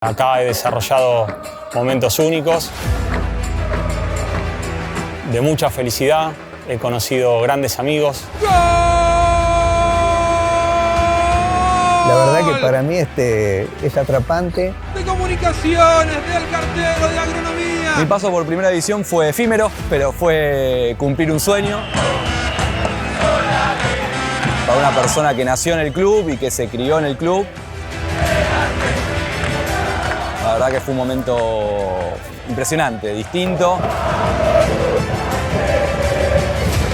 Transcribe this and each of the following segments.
Acá he desarrollado momentos únicos, de mucha felicidad, he conocido grandes amigos. La verdad que para mí es atrapante. De comunicaciones, del cartero, de agronomía. Mi paso por Primera División fue efímero, pero fue cumplir un sueño. Para una persona que nació en el club y que se crió en el club. La verdad que fue un momento impresionante, distinto.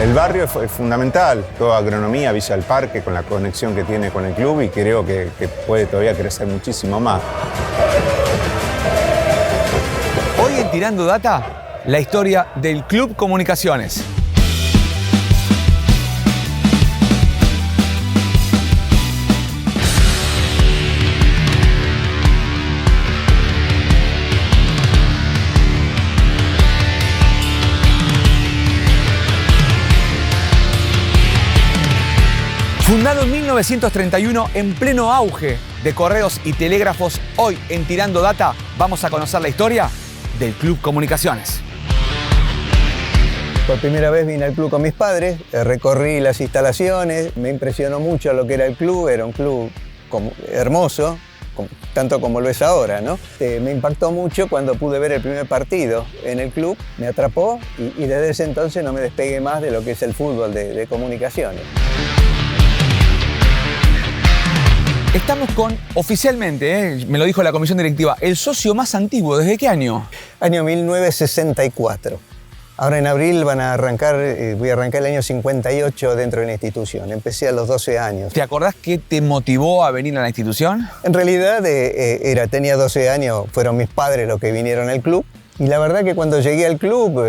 El barrio es fundamental, toda agronomía, Villa del Parque, con la conexión que tiene con el club y creo que puede todavía crecer muchísimo más. Hoy en Tirando Data, la historia del Club Comunicaciones. Fundado en 1931, en pleno auge de correos y telégrafos, hoy en Tirando Data vamos a conocer la historia del Club Comunicaciones. Por primera vez vine al club con mis padres, recorrí las instalaciones, me impresionó mucho lo que era el club, era un club hermoso, tanto como lo es ahora, ¿no? Me impactó mucho cuando pude ver el primer partido en el club, me atrapó y desde ese entonces no me despegué más de lo que es el fútbol de comunicaciones. Estamos con, oficialmente, me lo dijo la comisión directiva, el socio más antiguo. ¿Desde qué año? Año 1964. Ahora en abril voy a arrancar el año 58 dentro de la institución. Empecé a los 12 años. ¿Te acordás qué te motivó a venir a la institución? En realidad tenía 12 años, fueron mis padres los que vinieron al club. Y la verdad que cuando llegué al club,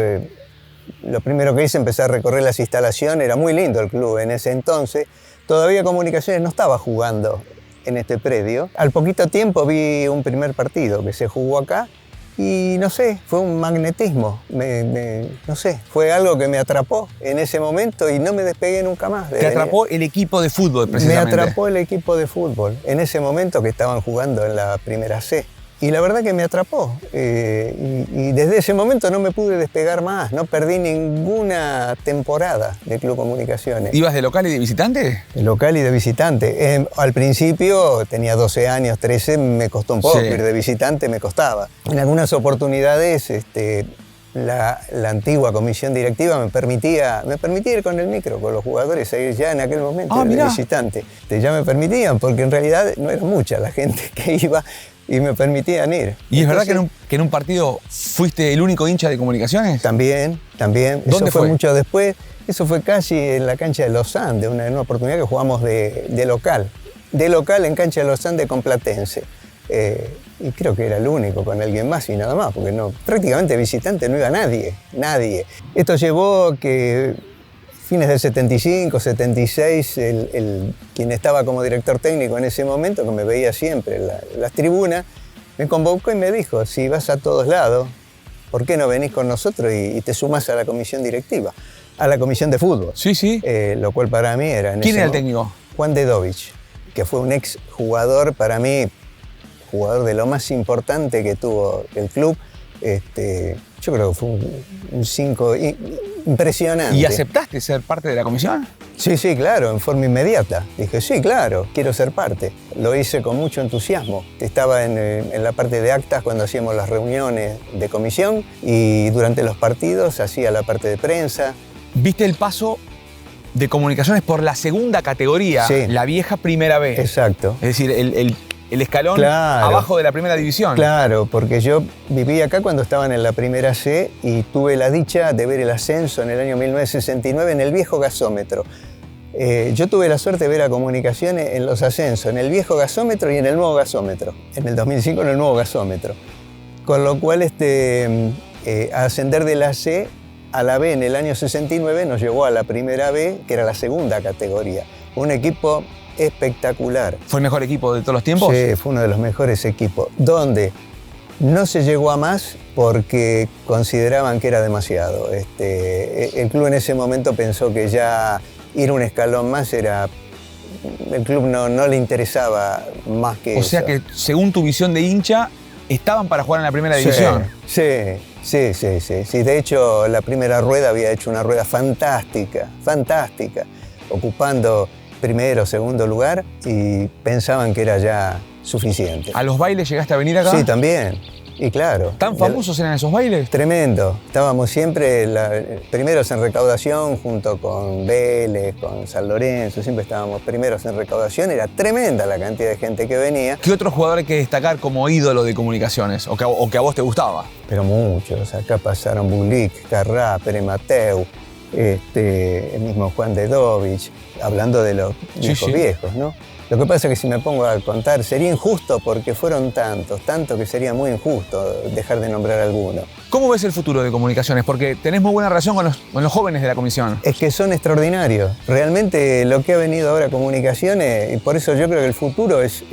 lo primero que hice empecé a recorrer las instalaciones. Era muy lindo el club en ese entonces. Todavía Comunicaciones no estaba jugando en este predio. Al poquito tiempo vi un primer partido que se jugó acá y no sé, fue un magnetismo, no sé, fue algo que me atrapó en ese momento y no me despegué nunca más. ¿Te atrapó el equipo de fútbol precisamente? Me atrapó el equipo de fútbol, en ese momento que estaban jugando en la primera C. Y la verdad que me atrapó. Y desde ese momento no me pude despegar más. No perdí ninguna temporada de Club Comunicaciones. ¿Ibas de local y de visitante? De local y de visitante. Al principio tenía 12 años, 13, me costó un poco. Sí. Ir de visitante me costaba. En algunas oportunidades la antigua comisión directiva me permitía ir con el micro, con los jugadores, a ir ya en aquel momento de visitante. Ya me permitían, porque en realidad no era mucha la gente que iba. Y me permitían ir. ¿Y es verdad que en un partido fuiste el único hincha de Comunicaciones? También. ¿Dónde Eso fue fue? mucho después. Eso fue casi en la cancha de Los Andes, en una oportunidad que jugamos de local. De local en cancha de Los Andes con Platense. Y creo que era el único con alguien más y nada más, porque prácticamente visitante no iba nadie. Esto llevó que fines del 75, 76, quien estaba como director técnico en ese momento, que me veía siempre en las tribunas, me convocó y me dijo, si vas a todos lados, ¿por qué no venís con nosotros y te sumás a la comisión directiva? A la comisión de fútbol. Sí. Lo cual para mí era... ¿Quién era el técnico? Juan Dedovich, que fue un ex jugador, para mí, jugador de lo más importante que tuvo el club. Yo creo que fue un 5 impresionante. ¿Y aceptaste ser parte de la comisión? Sí, claro, en forma inmediata. Dije, sí, claro, quiero ser parte. Lo hice con mucho entusiasmo. Estaba en la parte de actas cuando hacíamos las reuniones de comisión y durante los partidos hacía la parte de prensa. ¿Viste el paso de Comunicaciones por la segunda categoría? Sí. La vieja primera B. Exacto. Es decir, el escalón Claro. abajo de la primera división. Claro, porque yo viví acá cuando estaban en la primera C y tuve la dicha de ver el ascenso en el año 1969 en el viejo gasómetro. Yo tuve la suerte de ver a Comunicaciones en los ascensos, en el viejo gasómetro y en el nuevo gasómetro. En el 2005 en el nuevo gasómetro. Con lo cual ascender de la C a la B en el año 69 nos llevó a la primera B, que era la segunda categoría. Un equipo espectacular. ¿Fue el mejor equipo de todos los tiempos? Sí, fue uno de los mejores equipos. Donde no se llegó a más porque consideraban que era demasiado. El club en ese momento pensó que ya ir un escalón más era... El club no le interesaba más que eso. O sea que, según tu visión de hincha, estaban para jugar en la primera división. Sí. De hecho, la primera rueda había hecho una rueda fantástica, ocupando primero, segundo lugar y pensaban que era ya suficiente. ¿A los bailes llegaste a venir acá? Sí, también. Y claro. ¿Tan famosos eran esos bailes? Tremendo. Estábamos siempre primeros en recaudación junto con Vélez, con San Lorenzo, siempre estábamos primeros en recaudación. Era tremenda la cantidad de gente que venía. ¿Qué otro jugador hay que destacar como ídolo de Comunicaciones o que a vos te gustaba? Pero muchos. Acá pasaron Bulik, Carrá, Pere Mateu, el mismo Juan Dedovich, hablando de los viejos, ¿no? Lo que pasa es que si me pongo a contar sería injusto porque fueron tanto que sería muy injusto dejar de nombrar alguno. ¿Cómo ves el futuro de Comunicaciones? Porque tenés muy buena relación con los jóvenes de la comisión. Es que son extraordinarios. Realmente lo que ha venido ahora Comunicaciones, y por eso yo creo que el futuro es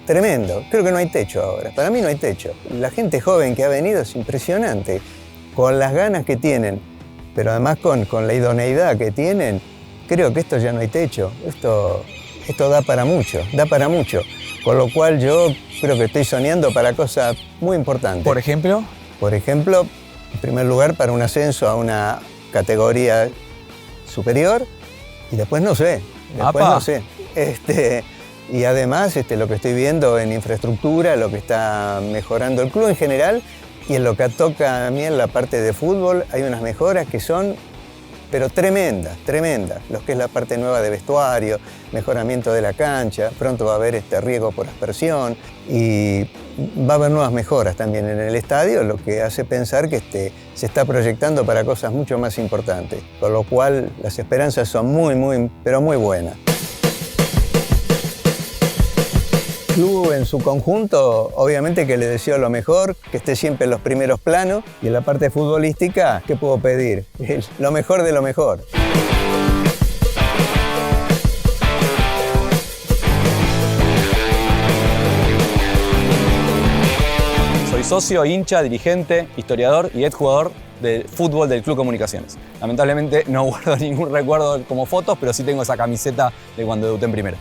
tremendo. Creo que no hay techo ahora. Para mí no hay techo. La gente joven que ha venido es impresionante. Con las ganas que tienen, pero además con la idoneidad que tienen, creo que esto ya no hay techo. Esto da para mucho. Con lo cual yo creo que estoy soñando para cosas muy importantes. ¿Por ejemplo? Por ejemplo, en primer lugar, para un ascenso a una categoría superior y después no sé. Y además lo que estoy viendo en infraestructura, lo que está mejorando el club en general y en lo que toca a mí en la parte de fútbol, hay unas mejoras que son pero tremendas. Lo que es la parte nueva de vestuario, mejoramiento de la cancha, pronto va a haber riego por aspersión y va a haber nuevas mejoras también en el estadio, lo que hace pensar que se está proyectando para cosas mucho más importantes, con lo cual las esperanzas son pero muy buenas. El club en su conjunto, obviamente que le deseo lo mejor, que esté siempre en los primeros planos y en la parte futbolística, ¿qué puedo pedir? Lo mejor de lo mejor. Soy socio, hincha, dirigente, historiador y exjugador de fútbol del Club Comunicaciones. Lamentablemente no guardo ningún recuerdo como fotos, pero sí tengo esa camiseta de cuando debuté en primera.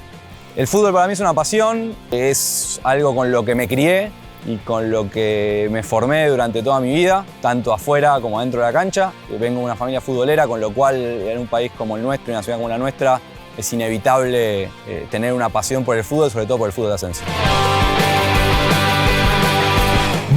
El fútbol para mí es una pasión, es algo con lo que me crié y con lo que me formé durante toda mi vida, tanto afuera como dentro de la cancha. Vengo de una familia futbolera, con lo cual en un país como el nuestro y una ciudad como la nuestra es inevitable tener una pasión por el fútbol, sobre todo por el fútbol de ascenso.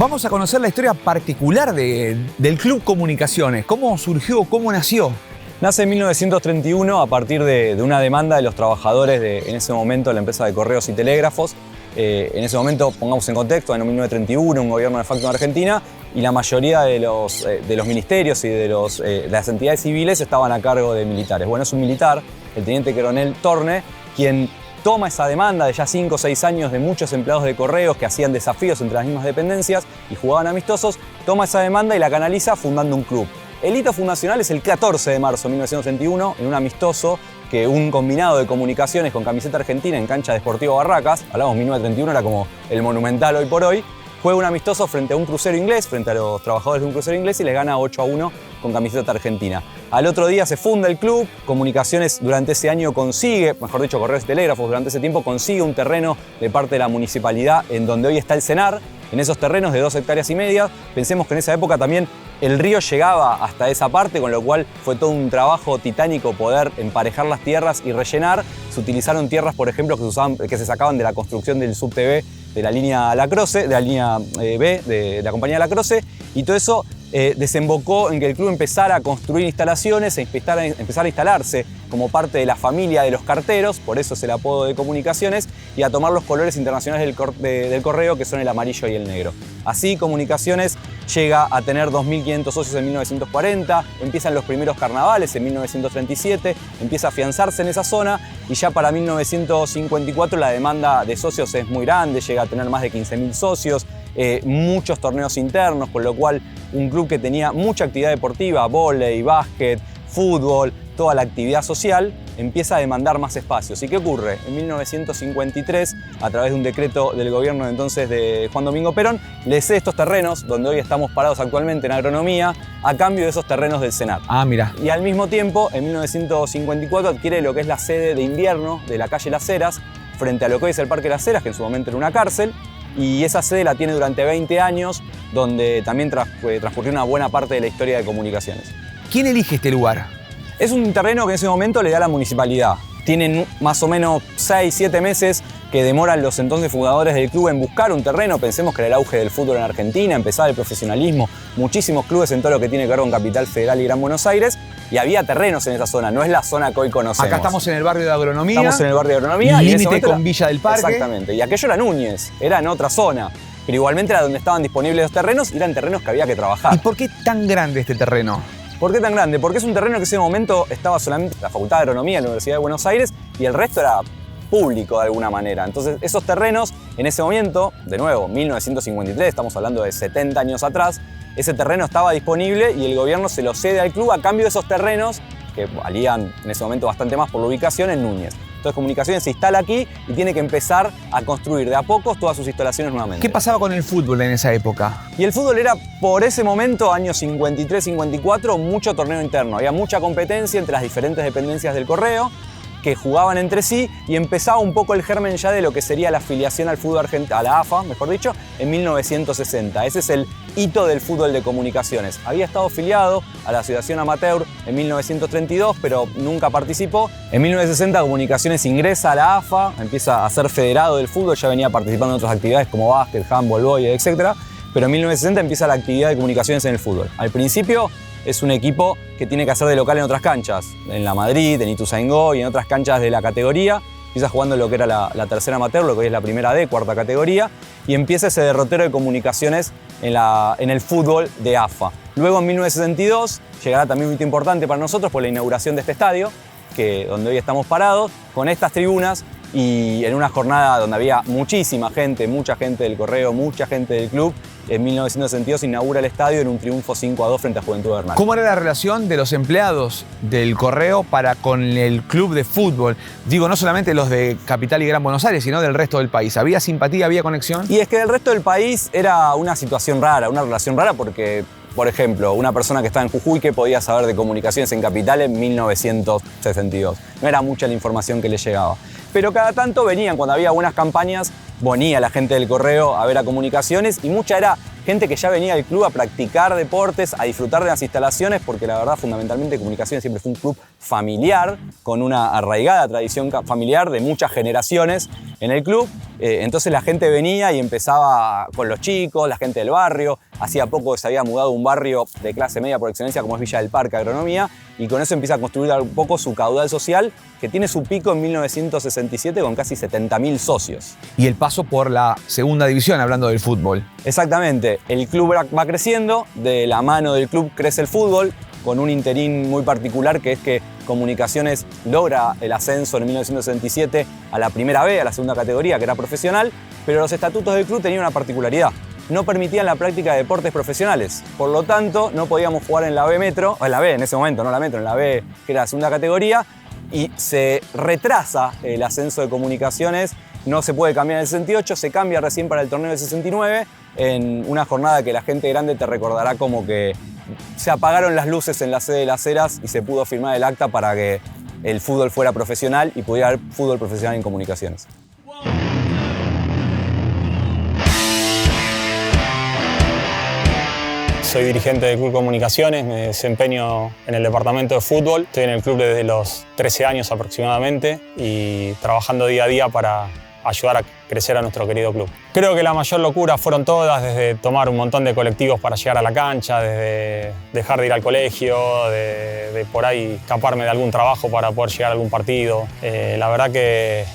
Vamos a conocer la historia particular del Club Comunicaciones. ¿Cómo surgió? ¿Cómo nació? Nace en 1931 a partir de una demanda de los trabajadores en ese momento de la empresa de correos y telégrafos. En ese momento, pongamos en contexto, en 1931, un gobierno de facto en Argentina y la mayoría de los ministerios y de las entidades civiles estaban a cargo de militares. Bueno, es un militar, el teniente coronel Torne, quien toma esa demanda de ya 5 o 6 años de muchos empleados de correos que hacían desafíos entre las mismas dependencias y jugaban amistosos, toma esa demanda y la canaliza fundando un club. El hito fundacional es el 14 de marzo de 1931, en un amistoso que un combinado de Comunicaciones con camiseta argentina en cancha de Sportivo Barracas, hablamos 1931, era como el Monumental hoy por hoy, juega un amistoso frente a un crucero inglés, frente a los trabajadores de un crucero inglés y les gana 8-1 con camiseta argentina. Al otro día se funda el club, Comunicaciones durante ese año consigue, mejor dicho, Correos y Telégrafos durante ese tiempo consigue un terreno de parte de la municipalidad en donde hoy está el CENAR, en esos terrenos de 2,5 hectáreas. Pensemos que en esa época también el río llegaba hasta esa parte, con lo cual fue todo un trabajo titánico poder emparejar las tierras y rellenar. Se utilizaron tierras, por ejemplo, que se sacaban de la construcción del subTV de la línea Lacroce, de la línea B de la compañía Lacroce, y todo eso desembocó en que el club empezara a construir instalaciones e empezara a instalarse como parte de la familia de los carteros, por eso es el apodo de Comunicaciones, y a tomar los colores internacionales del correo, que son el amarillo y el negro. Así, Comunicaciones llega a tener 2.500 socios en 1940, empiezan los primeros carnavales en 1937, empieza a afianzarse en esa zona y ya para 1954 la demanda de socios es muy grande, llega a tener más de 15.000 socios, muchos torneos internos, con lo cual un club que tenía mucha actividad deportiva, vóley, básquet, fútbol, toda la actividad social, empieza a demandar más espacios. ¿Y qué ocurre? En 1953, a través de un decreto del gobierno de entonces de Juan Domingo Perón, le cede estos terrenos, donde hoy estamos parados actualmente en agronomía, a cambio de esos terrenos del Senat. Ah, mira. Y al mismo tiempo, en 1954, adquiere lo que es la sede de invierno de la calle Las Heras, frente a lo que hoy es el Parque Las Heras, que en su momento era una cárcel, y esa sede la tiene durante 20 años, donde también transcurrió una buena parte de la historia de Comunicaciones. ¿Quién elige este lugar? Es un terreno que en ese momento le da la municipalidad. Tienen más o menos 6, 7 meses que demoran los entonces fundadores del club en buscar un terreno. Pensemos que era el auge del fútbol en Argentina, empezaba el profesionalismo, muchísimos clubes en todo lo que tiene que ver con Capital Federal y Gran Buenos Aires, y había terrenos en esa zona, no es la zona que hoy conocemos. Acá estamos en el barrio de Agronomía. Estamos en el barrio de Agronomía. Límite con Villa del Parque. Exactamente, y aquello era Núñez, era en otra zona, pero igualmente era donde estaban disponibles los terrenos y eran terrenos que había que trabajar. ¿Y por qué tan grande este terreno? ¿Por qué tan grande? Porque es un terreno que en ese momento estaba solamente la Facultad de Agronomía de la Universidad de Buenos Aires y el resto era público de alguna manera. Entonces esos terrenos, en ese momento, de nuevo, 1953, estamos hablando de 70 años atrás, ese terreno estaba disponible y el gobierno se lo cede al club a cambio de esos terrenos, que valían en ese momento bastante más por la ubicación, en Núñez. Entonces Comunicaciones se instala aquí y tiene que empezar a construir de a pocos todas sus instalaciones nuevamente. ¿Qué pasaba con el fútbol en esa época? Y el fútbol era, por ese momento, años 53-54, mucho torneo interno. Había mucha competencia entre las diferentes dependencias del Correo, que jugaban entre sí, y empezaba un poco el germen ya de lo que sería la afiliación al fútbol argentino, a la AFA, mejor dicho, en 1960. Ese es el hito del fútbol de Comunicaciones. Había estado afiliado a la Asociación Amateur en 1932, pero nunca participó. En 1960 Comunicaciones ingresa a la AFA, empieza a ser federado del fútbol, ya venía participando en otras actividades como básquet, handball, vóley, etc. Pero en 1960 empieza la actividad de Comunicaciones en el fútbol. Al principio es un equipo que tiene que hacer de local en otras canchas, en la Madrid, en Ituzaingó y en otras canchas de la categoría. Empieza jugando en lo que era la tercera amateur, lo que hoy es la primera D, cuarta categoría, y empieza ese derrotero de Comunicaciones en el fútbol de AFA. Luego en 1962 llegará también un hito importante para nosotros por la inauguración de este estadio, donde hoy estamos parados, con estas tribunas, y en una jornada donde había muchísima gente, mucha gente del Correo, mucha gente del club. En 1962 se inaugura el estadio en un triunfo 5-2 frente a Juventud Bernal. ¿Cómo era la relación de los empleados del Correo para con el club de fútbol? Digo, no solamente los de Capital y Gran Buenos Aires, sino del resto del país. ¿Había simpatía, había conexión? Y es que del resto del país era una situación rara, una relación rara porque, por ejemplo, una persona que estaba en Jujuy, ¿qué podía saber de Comunicaciones en Capital en 1962? No era mucha la información que le llegaba. Pero cada tanto venían, cuando había buenas campañas, venía la gente del Correo a ver a Comunicaciones y mucha era gente que ya venía al club a practicar deportes, a disfrutar de las instalaciones, porque la verdad, fundamentalmente, Comunicaciones siempre fue un club familiar, con una arraigada tradición familiar de muchas generaciones en el club. Entonces la gente venía y empezaba con los chicos, la gente del barrio. Hacía poco se había mudado a un barrio de clase media por excelencia como es Villa del Parque, Agronomía, y con eso empieza a construir un poco su caudal social, que tiene su pico en 1967 con casi 70.000 socios. Y el paso por la segunda división, hablando del fútbol. Exactamente, el club va creciendo, de la mano del club crece el fútbol, con un interín muy particular que es que Comunicaciones logra el ascenso en 1967 a la primera B, a la segunda categoría, que era profesional, pero los estatutos del club tenían una particularidad. No permitían la práctica de deportes profesionales. Por lo tanto, no podíamos jugar en la B Metro, o en la B en ese momento, no la Metro, en la B, que era la segunda categoría, y se retrasa el ascenso de Comunicaciones. No se puede cambiar en el 68, se cambia recién para el torneo del 69, en una jornada que la gente grande te recordará como que se apagaron las luces en la sede de Las Heras y se pudo firmar el acta para que el fútbol fuera profesional y pudiera haber fútbol profesional en Comunicaciones. Soy dirigente del Club Comunicaciones, me desempeño en el departamento de fútbol. Estoy en el club desde los 13 años aproximadamente y trabajando día a día para ayudar a crecer a nuestro querido club. Creo que la mayor locura fueron todas, desde tomar un montón de colectivos para llegar a la cancha, desde dejar de ir al colegio, de por ahí escaparme de algún trabajo para poder llegar a algún partido. La verdad que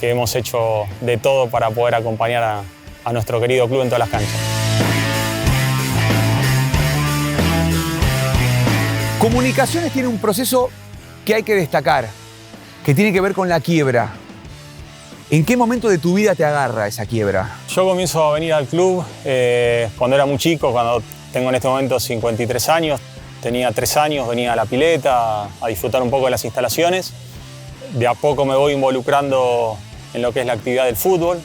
hemos hecho de todo para poder acompañar a nuestro querido club en todas las canchas. Comunicaciones tiene un proceso que hay que destacar, que tiene que ver con la quiebra. ¿En qué momento de tu vida te agarra esa quiebra? Yo comienzo a venir al club cuando era muy chico, cuando tengo en este momento 53 años. Tenía 3 años, venía a la pileta a disfrutar un poco de las instalaciones. De a poco me voy involucrando en lo que es la actividad del fútbol.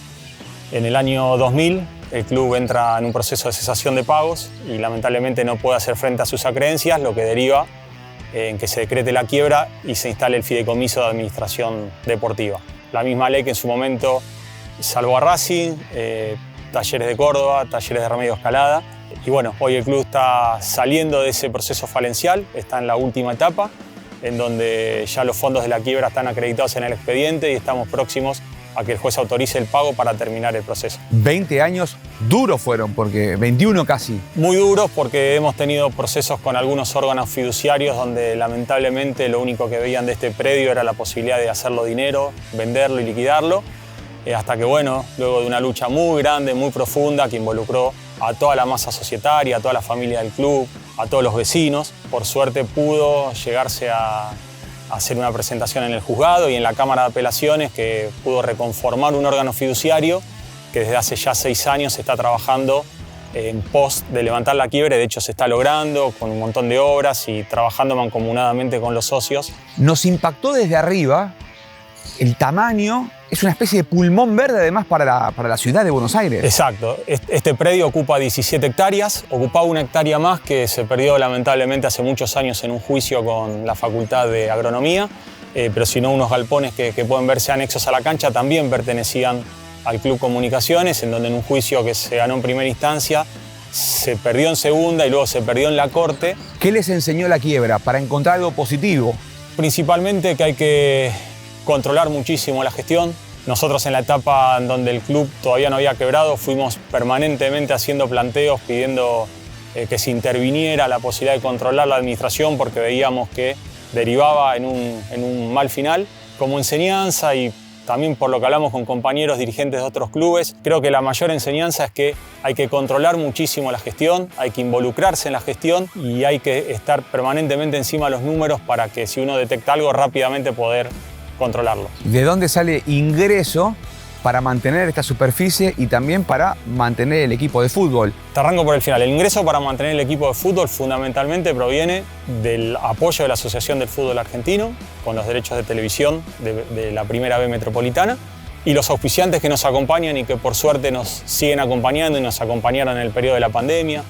En el año 2000 el club entra en un proceso de cesación de pagos y lamentablemente no puede hacer frente a sus acreencias, lo que deriva en que se decrete la quiebra y se instale el fideicomiso de administración deportiva. La misma ley que en su momento salvó a Racing, Talleres de Córdoba, Talleres de Remedio Escalada. Y bueno, hoy el club está saliendo de ese proceso falencial, está en la última etapa, en donde ya los fondos de la quiebra están acreditados en el expediente y estamos próximos a que el juez autorice el pago para terminar el proceso. 20 años duros fueron, porque 21 casi. Muy duros porque hemos tenido procesos con algunos órganos fiduciarios donde lamentablemente lo único que veían de este predio era la posibilidad de hacerlo dinero, venderlo y liquidarlo, hasta que bueno, luego de una lucha muy grande, muy profunda que involucró a toda la masa societaria, a toda la familia del club, a todos los vecinos, por suerte pudo llegarse a hacer una presentación en el juzgado y en la Cámara de Apelaciones que pudo reconformar un órgano fiduciario que desde hace ya 6 años está trabajando en pos de levantar la quiebra. De hecho se está logrando con un montón de obras y trabajando mancomunadamente con los socios. Nos impactó desde arriba el tamaño, es una especie de pulmón verde además para la ciudad de Buenos Aires. Exacto, este predio ocupa 17 hectáreas, ocupaba 1 hectárea más que se perdió lamentablemente hace muchos años en un juicio con la Facultad de Agronomía, pero si no unos galpones que pueden verse anexos a la cancha también pertenecían al Club Comunicaciones, en donde en un juicio que se ganó en primera instancia se perdió en segunda y luego se perdió en la corte. ¿Qué les enseñó la quiebra para encontrar algo positivo? Principalmente que hay que controlar muchísimo la gestión. Nosotros en la etapa en donde el club todavía no había quebrado fuimos permanentemente haciendo planteos pidiendo que se interviniera la posibilidad de controlar la administración porque veíamos que derivaba en un mal final. Como enseñanza y también por lo que hablamos con compañeros dirigentes de otros clubes, creo que la mayor enseñanza es que hay que controlar muchísimo la gestión, hay que involucrarse en la gestión y hay que estar permanentemente encima de los números para que si uno detecta algo rápidamente poder controlarlo. ¿De dónde sale ingreso para mantener esta superficie y también para mantener el equipo de fútbol? Te arranco por el final. El ingreso para mantener el equipo de fútbol fundamentalmente proviene del apoyo de la Asociación del Fútbol Argentino con los derechos de televisión de la Primera B Metropolitana y los auspiciantes que nos acompañan y que por suerte nos siguen acompañando y nos acompañaron en el periodo de la pandemia,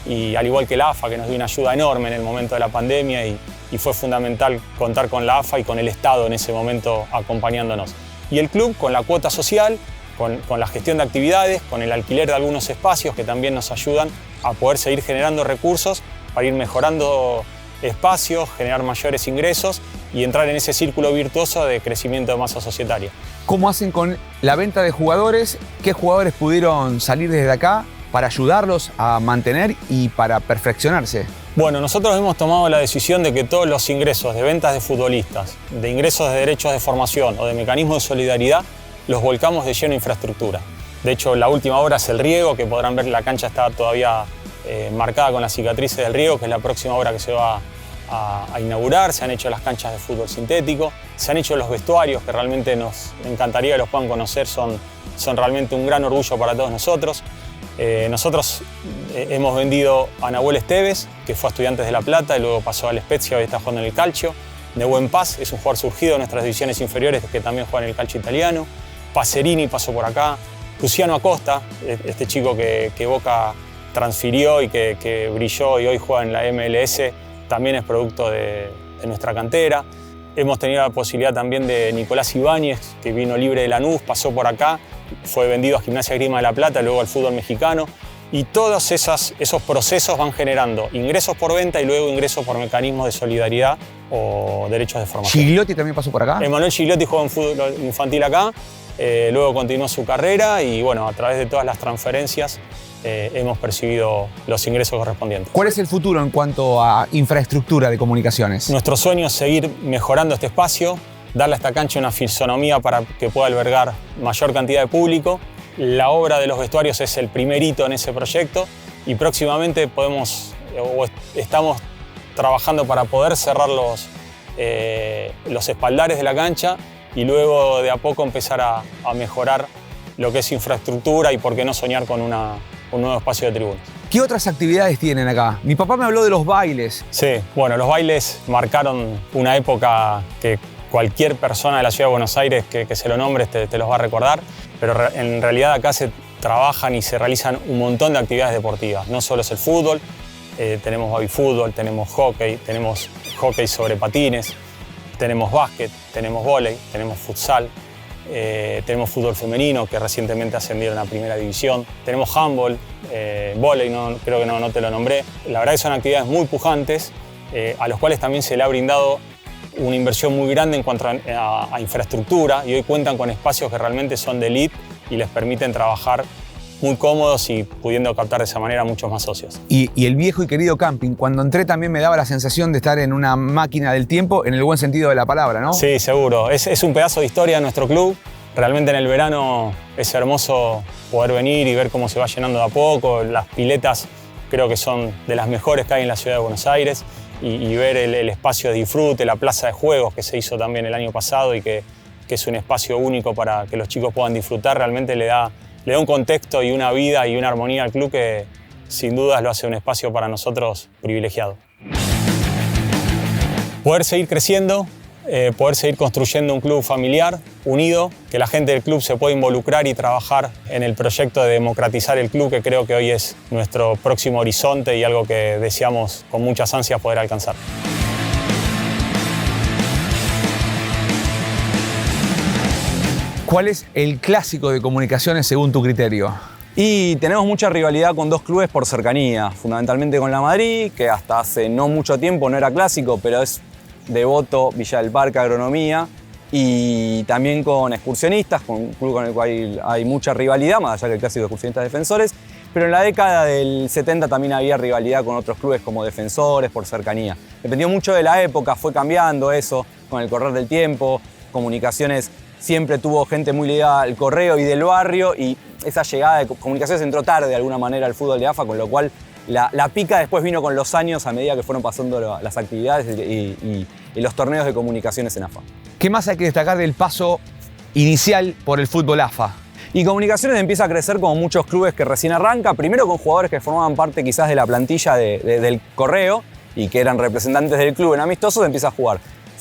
y al igual que la AFA, que nos dio una ayuda enorme en el momento de la pandemia y fue fundamental contar con la AFA y con el Estado en ese momento acompañándonos. Y el club con la cuota social, con la gestión de actividades, con el alquiler de algunos espacios que también nos ayudan a poder seguir generando recursos para ir mejorando espacios, generar mayores ingresos y entrar en ese círculo virtuoso de crecimiento de masa societaria. ¿Cómo hacen con la venta de jugadores? ¿Qué jugadores pudieron salir desde acá para ayudarlos a mantener y para perfeccionarse? Bueno, nosotros hemos tomado la decisión de que todos los ingresos de ventas de futbolistas, de ingresos de derechos de formación o de mecanismos de solidaridad, los volcamos de lleno a infraestructura. De hecho, la última obra es el riego, que podrán ver la cancha está todavía marcada con las cicatrices del riego, que es la próxima obra que se va a inaugurar. Se han hecho las canchas de fútbol sintético, se han hecho los vestuarios, que realmente nos encantaría que los puedan conocer, son realmente un gran orgullo para todos nosotros. Nosotros hemos vendido a Nahuel Esteves, que fue a Estudiantes de La Plata y luego pasó al Spezia, hoy está jugando en el Calcio. Nehuen Paz es un jugador surgido de nuestras divisiones inferiores que también juega en el Calcio italiano. Pacerini pasó por acá. Luciano Acosta, este chico que Boca transfirió y que brilló y hoy juega en la MLS, también es producto de nuestra cantera. Hemos tenido la posibilidad también de Nicolás Ibáñez, que vino libre de Lanús, pasó por acá, fue vendido a Gimnasia Grima de La Plata, luego al fútbol mexicano. Y todos esos procesos van generando ingresos por venta y luego ingresos por mecanismos de solidaridad o derechos de formación. ¿Gigliotti también pasó por acá? Emanuel Gigliotti jugó en fútbol infantil acá, luego continuó su carrera y bueno, a través de todas las transferencias hemos percibido los ingresos correspondientes. ¿Cuál es el futuro en cuanto a infraestructura de comunicaciones? Nuestro sueño es seguir mejorando este espacio, darle a esta cancha una fisonomía para que pueda albergar mayor cantidad de público. La obra de los vestuarios es el primer hito en ese proyecto y próximamente estamos trabajando para poder cerrar los espaldares de la cancha y luego de a poco empezar a mejorar lo que es infraestructura y por qué no soñar con un nuevo espacio de tribunas. ¿Qué otras actividades tienen acá? Mi papá me habló de los bailes. Sí, bueno, los bailes marcaron una época que cualquier persona de la Ciudad de Buenos Aires que se lo nombres te los va a recordar, pero en realidad acá se trabajan y se realizan un montón de actividades deportivas. No solo es el fútbol, tenemos babyfútbol, tenemos hockey sobre patines, tenemos básquet, tenemos vóley, tenemos futsal, tenemos fútbol femenino, que recientemente ascendieron a primera división. Tenemos handball, vóley, creo que no te lo nombré. La verdad que son actividades muy pujantes, a los cuales también se le ha brindado una inversión muy grande en cuanto a infraestructura, y hoy cuentan con espacios que realmente son de elite y les permiten trabajar muy cómodos y pudiendo captar de esa manera muchos más socios. Y el viejo y querido camping, cuando entré también me daba la sensación de estar en una máquina del tiempo, en el buen sentido de la palabra, ¿no? Sí, seguro. Es un pedazo de historia de nuestro club. Realmente en el verano es hermoso poder venir y ver cómo se va llenando de a poco. Las piletas creo que son de las mejores que hay en la ciudad de Buenos Aires, y ver el espacio de disfrute, la plaza de juegos que se hizo también el año pasado y que es un espacio único para que los chicos puedan disfrutar, realmente le da un contexto y una vida y una armonía al club que sin dudas lo hace un espacio para nosotros privilegiado. Poder seguir creciendo, poder seguir construyendo un club familiar, unido, que la gente del club se pueda involucrar y trabajar en el proyecto de democratizar el club, que creo que hoy es nuestro próximo horizonte y algo que deseamos con muchas ansias poder alcanzar. ¿Cuál es el clásico de Comunicaciones según tu criterio? Y tenemos mucha rivalidad con dos clubes por cercanía, fundamentalmente con la Madrid, que hasta hace no mucho tiempo no era clásico, pero es devoto Villa del Parque, Agronomía, y también con Excursionistas, con un club con el cual hay mucha rivalidad, más allá que el clásico de Excursionistas Defensores, pero en la década del 70 también había rivalidad con otros clubes como Defensores por cercanía. Dependió mucho de la época, fue cambiando eso con el correr del tiempo. Comunicaciones siempre tuvo gente muy ligada al correo y del barrio, y esa llegada de Comunicaciones entró tarde de alguna manera al fútbol de AFA, con lo cual la pica después vino con los años a medida que fueron pasando las actividades y los torneos de Comunicaciones en AFA. ¿Qué más hay que destacar del paso inicial por el fútbol AFA? Y Comunicaciones empieza a crecer como muchos clubes que recién arranca, primero con jugadores que formaban parte quizás de la plantilla del correo y que eran representantes del club en amistosos, empieza a jugar.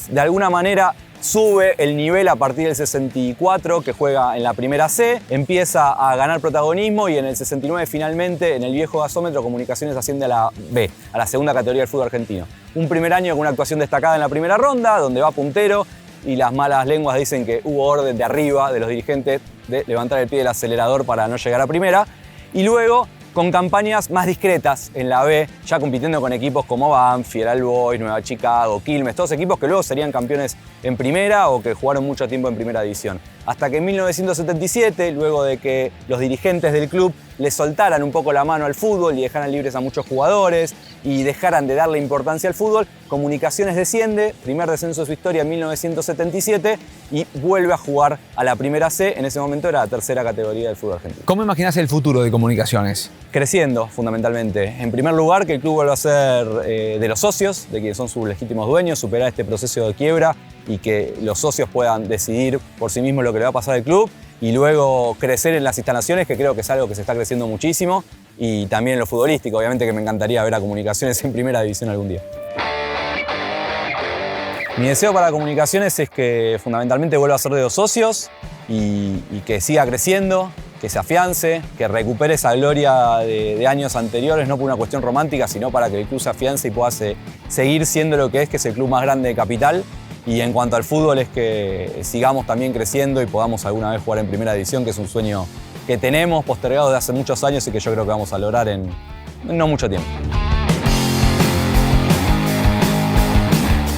De alguna manera sube el nivel a partir del 64, que juega en la primera C, empieza a ganar protagonismo, y en el 69 finalmente, en el viejo gasómetro, Comunicaciones asciende a la B, a la segunda categoría del fútbol argentino. Un primer año con una actuación destacada en la primera ronda, donde va puntero, y las malas lenguas dicen que hubo orden de arriba de los dirigentes de levantar el pie del acelerador para no llegar a primera, y luego con campañas más discretas en la B, ya compitiendo con equipos como Banfield, All Boys, Nueva Chicago, Quilmes, todos equipos que luego serían campeones en primera o que jugaron mucho tiempo en primera división. Hasta que en 1977, luego de que los dirigentes del club le soltaran un poco la mano al fútbol y dejaran libres a muchos jugadores y dejaran de darle importancia al fútbol, Comunicaciones desciende, primer descenso de su historia en 1977, y vuelve a jugar a la primera C. En ese momento era la tercera categoría del fútbol argentino. ¿Cómo imaginás el futuro de Comunicaciones? Creciendo, fundamentalmente. En primer lugar, que el club vuelva a ser de los socios, de quienes son sus legítimos dueños, superar este proceso de quiebra y que los socios puedan decidir por sí mismos lo que le va a pasar al club, y luego crecer en las instalaciones, que creo que es algo que se está creciendo muchísimo, y también en lo futbolístico. Obviamente que me encantaría ver a Comunicaciones en primera división algún día. Mi deseo para Comunicaciones es que fundamentalmente vuelva a ser de dos socios y que siga creciendo, que se afiance, que recupere esa gloria de años anteriores, no por una cuestión romántica, sino para que el club se afiance y pueda seguir siendo lo que es el club más grande de Capital. Y en cuanto al fútbol, es que sigamos también creciendo y podamos alguna vez jugar en primera división, que es un sueño que tenemos postergado desde hace muchos años y que yo creo que vamos a lograr en no mucho tiempo.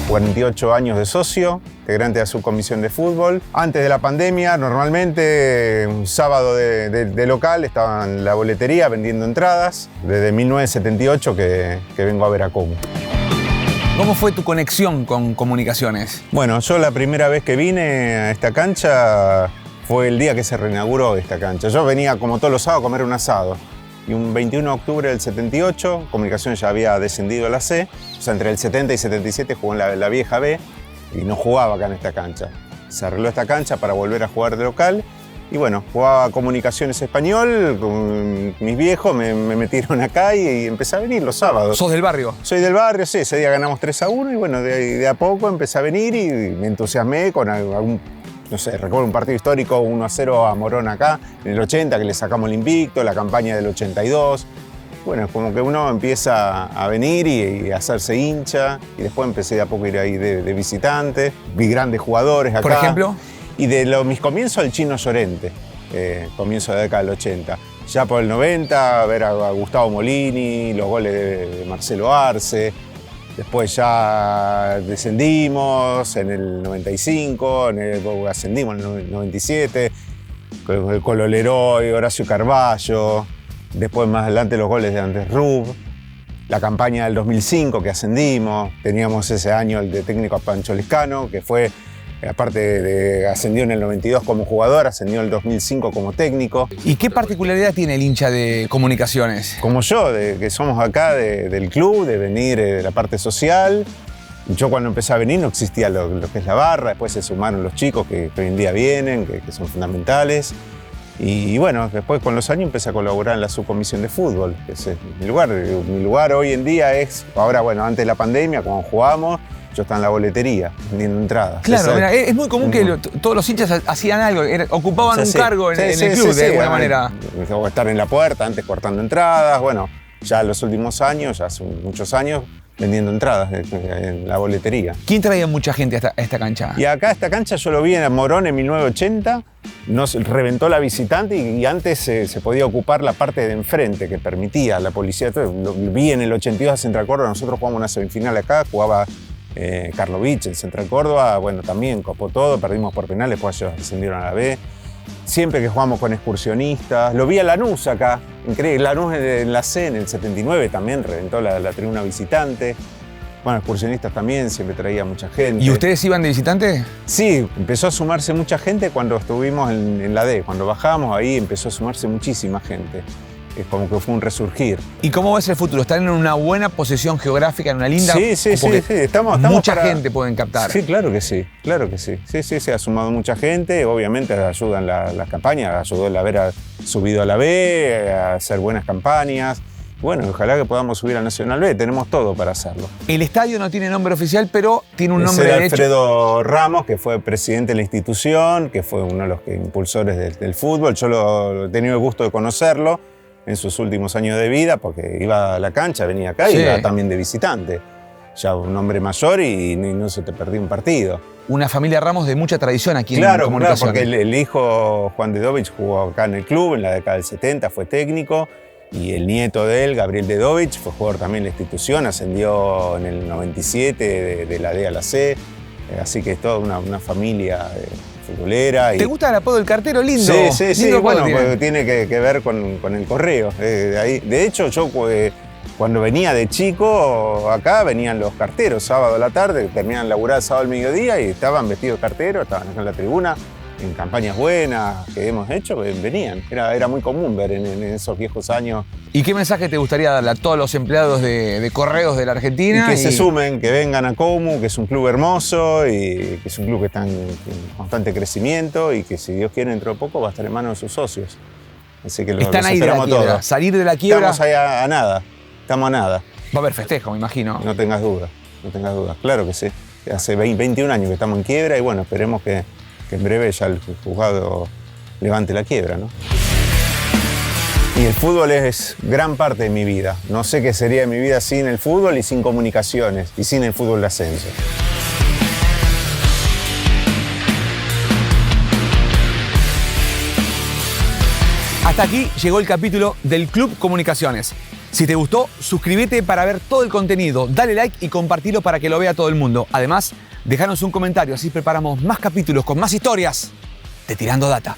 48 años de socio, integrante de la subcomisión de fútbol. Antes de la pandemia, normalmente un sábado de local estaba en la boletería vendiendo entradas. Desde 1978 que vengo a ver a Comu. ¿Cómo fue tu conexión con Comunicaciones? Bueno, yo la primera vez que vine a esta cancha fue el día que se reinauguró esta cancha. Yo venía como todos los sábados a comer un asado. Y un 21 de octubre del 78, Comunicaciones ya había descendido a la C. O sea, entre el 70 y 77 jugó en la vieja B y no jugaba acá en esta cancha. Se arregló esta cancha para volver a jugar de local. Y bueno, jugaba Comunicaciones Español, con mis viejos me metieron acá y empecé a venir los sábados. ¿Sos del barrio? Soy del barrio, sí. Ese día ganamos 3-1 y bueno, de a poco empecé a venir y me entusiasmé con algún, no sé, recuerdo un partido histórico 1-0 a Morón acá, en el 80, que le sacamos el invicto, la campaña del 82. Bueno, es como que uno empieza a venir y a hacerse hincha, y después empecé de a poco a ir ahí de visitante. Vi grandes jugadores acá. ¿Por ejemplo? Y de mis comienzos el Chino Llorente, comienzo de la década del 80. Ya por el 90, ver a Gustavo Molini, los goles de Marcelo Arce. Después ya descendimos en el 95, ascendimos en el 97, con el Colo Leroy, Horacio Carballo. Después más adelante los goles de Andrés Rub. La campaña del 2005 que ascendimos. Teníamos ese año el de técnico a Pancho Lescano, que fue, aparte ascendió en el 92 como jugador, ascendió en el 2005 como técnico. ¿Y qué particularidad tiene el hincha de Comunicaciones? Como yo, que somos acá del club, de venir de la parte social. Yo cuando empecé a venir no existía lo que es la barra, después se sumaron los chicos que hoy en día vienen, que son fundamentales. Y bueno, después con los años empecé a colaborar en la subcomisión de fútbol, que es mi lugar. Mi lugar hoy en día es, ahora bueno, antes de la pandemia, cuando jugábamos, yo estaba en la boletería, vendiendo entradas. Claro, mira, es muy común que todos los hinchas hacían algo, ocupaban un cargo en el club de alguna manera. O estar en la puerta, antes cortando entradas, bueno, ya en los últimos años, ya hace muchos años, vendiendo entradas en la boletería. ¿Quién traía mucha gente a esta cancha? Y acá esta cancha yo lo vi en Morón en 1980, nos reventó la visitante y antes se podía ocupar la parte de enfrente que permitía la policía. Lo vi en el 82 a Central Córdoba, nosotros jugamos una semifinal acá, jugaba Karlovich en Central Córdoba, bueno, también copó todo, perdimos por penales, después ellos descendieron a la B. Siempre que jugamos con excursionistas, lo vi a Lanús acá, increíble, Lanús en la C en el 79 también reventó la tribuna visitante. Bueno, excursionistas también, siempre traía mucha gente. ¿Y ustedes iban de visitante? Sí, empezó a sumarse mucha gente cuando estuvimos en la D. Cuando bajamos ahí empezó a sumarse muchísima gente. Es como que fue un resurgir. ¿Y cómo ves el futuro? ¿Están en una buena posición geográfica, en una linda? Sí. Estamos mucha gente pueden captar. Sí, claro que sí. Sí, se ha sumado mucha gente. Obviamente ayudan las campañas. Ayudó el haber subido a la B, a hacer buenas campañas. Bueno, ojalá que podamos subir a Nacional B. Tenemos todo para hacerlo. El estadio no tiene nombre oficial, pero tiene un nombre de derecho. Alfredo Ramos, que fue presidente de la institución, que fue uno de los impulsores del fútbol. Yo he tenido el gusto de conocerlo en sus últimos años de vida, porque iba a la cancha, venía acá y iba también de visitante. Ya un hombre mayor y no se te perdía un partido. Una familia Ramos de mucha tradición aquí en Claro, Comunicaciones. porque el hijo Juan Dedovich jugó acá en el club en la década del 70, fue técnico, y el nieto de él, Gabriel Dedovich, fue jugador también de la institución, ascendió en el 97 de la D a la C, así que es toda una familia futbolera. ¿Te gusta el apodo del cartero? Lindo. Sí, bueno, porque tiene que ver con el correo. De hecho, yo cuando venía de chico, acá venían los carteros, sábado a la tarde, terminaban de laburar sábado al mediodía y estaban vestidos de carteros, estaban acá en la tribuna, en campañas buenas que hemos hecho, venían. Era muy común ver en esos viejos años. ¿Y qué mensaje te gustaría darle a todos los empleados de correos de la Argentina? Y que se sumen, que vengan a Comu, que es un club hermoso y que es un club que está en constante crecimiento y que si Dios quiere dentro de poco va a estar en manos de sus socios. Así que están ahí de la quiebra. Todos. Salir de la quiebra. Estamos ahí a nada. Estamos a nada. Va a haber festejo, me imagino. No tengas dudas. Claro que sí. Hace 21 años que estamos en quiebra y bueno, esperemos que en breve ya el juzgado levante la quiebra, ¿no? Y el fútbol es gran parte de mi vida. No sé qué sería de mi vida sin el fútbol y sin Comunicaciones y sin el fútbol de ascenso. Hasta aquí llegó el capítulo del Club Comunicaciones. Si te gustó, suscríbete para ver todo el contenido, dale like y compartilo para que lo vea todo el mundo. Además, déjanos un comentario, así preparamos más capítulos con más historias de Tirando Data.